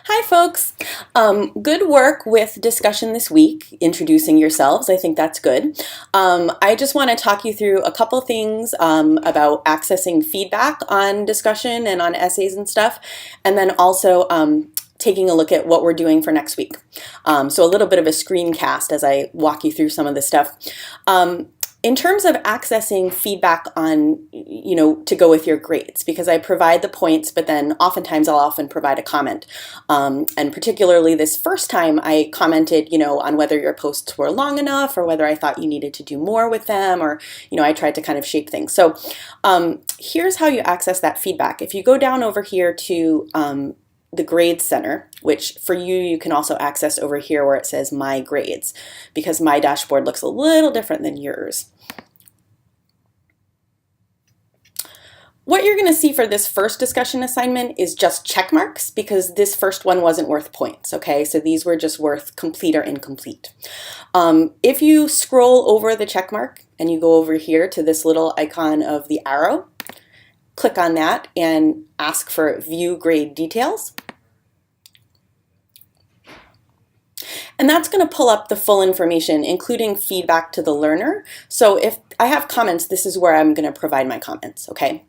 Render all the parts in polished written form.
Hi folks! Good work with discussion this week, introducing yourselves. I think that's good. I just want to talk you through a couple things about accessing feedback on discussion and on essays and stuff, and then also taking a look at what we're doing for next week. So a little bit of a screencast as I walk you through some of this stuff. In terms of accessing feedback on, to go with your grades, because I provide the points, but then oftentimes I'll often provide a comment. And particularly this first time I commented, on whether your posts were long enough or whether I thought you needed to do more with them, or, I tried to kind of shape things. So here's how you access that feedback. If you go down over here to the Grades Center, which for you can also access over here where it says My Grades, because my dashboard looks a little different than yours. What you're going to see for this first discussion assignment is just check marks, because this first one wasn't worth points, okay? So these were just worth complete or incomplete. If you scroll over the check mark and you go over here to this little icon of the arrow, click on that and ask for View Grade Details. And that's going to pull up the full information, including feedback to the learner. So if I have comments, this is where I'm going to provide my comments, okay?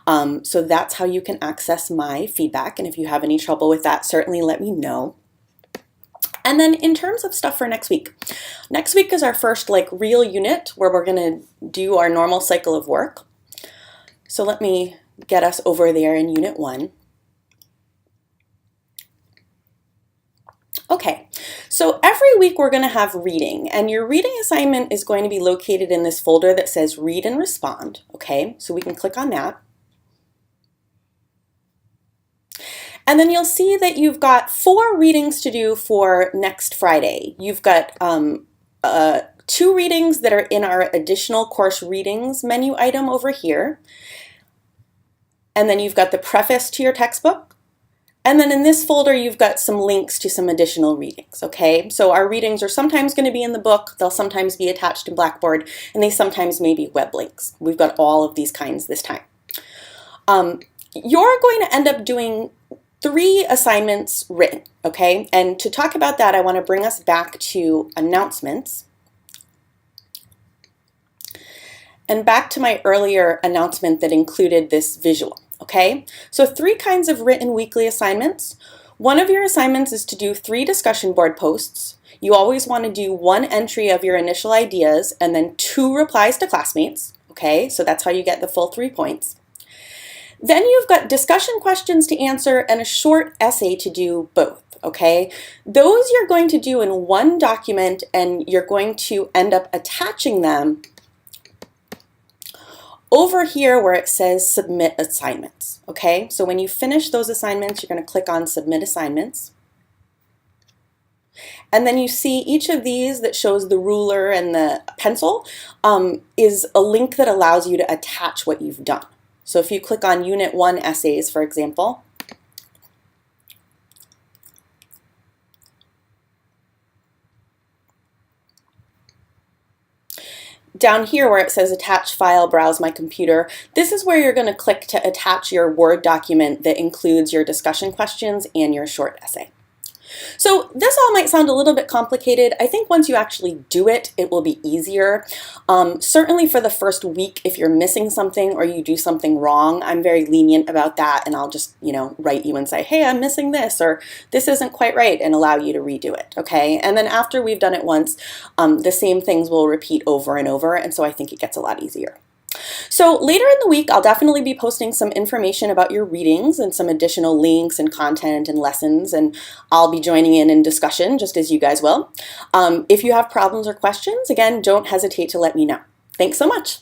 So that's how you can access my feedback. And if you have any trouble with that, certainly let me know. And then in terms of stuff for next week is our first real unit where we're going to do our normal cycle of work. So let me get us over there in Unit 1. Okay, so every week we're going to have reading, and your reading assignment is going to be located in this folder that says Read and Respond, okay? So we can click on that. And then you'll see that you've got 4 readings to do for next Friday. You've got 2 readings that are in our additional course readings menu item over here. And then you've got the preface to your textbook. And then in this folder, you've got some links to some additional readings, okay? So our readings are sometimes going to be in the book, they'll sometimes be attached to Blackboard, and they sometimes may be web links. We've got all of these kinds this time. You're going to end up doing 3 assignments written, okay? And to talk about that, I want to bring us back to announcements. And back to my earlier announcement that included this visual. Okay, so 3 kinds of written weekly assignments. One of your assignments is to do 3 discussion board posts. You always want to do 1 entry of your initial ideas and then 2 replies to classmates. Okay, so that's how you get the full 3 points. Then you've got discussion questions to answer and a short essay to do both. Okay, those you're going to do in 1 document, and you're going to end up attaching them over here where it says Submit Assignments, okay? So when you finish those assignments, you're going to click on Submit Assignments. And then you see each of these that shows the ruler and the pencil is a link that allows you to attach what you've done. So if you click on Unit 1 Essays, for example, down here where it says Attach File, Browse My Computer, this is where you're going to click to attach your Word document that includes your discussion questions and your short essay. So this all might sound a little bit complicated. I think once you actually do it, it will be easier. Certainly for the first week, if you're missing something or you do something wrong, I'm very lenient about that, and I'll just, write you and say, hey, I'm missing this, or this isn't quite right, and allow you to redo it, okay? And then after we've done it once, the same things will repeat over and over, and so I think it gets a lot easier. So later in the week, I'll definitely be posting some information about your readings and some additional links and content and lessons, and I'll be joining in discussion just as you guys will. If you have problems or questions, again, don't hesitate to let me know. Thanks so much.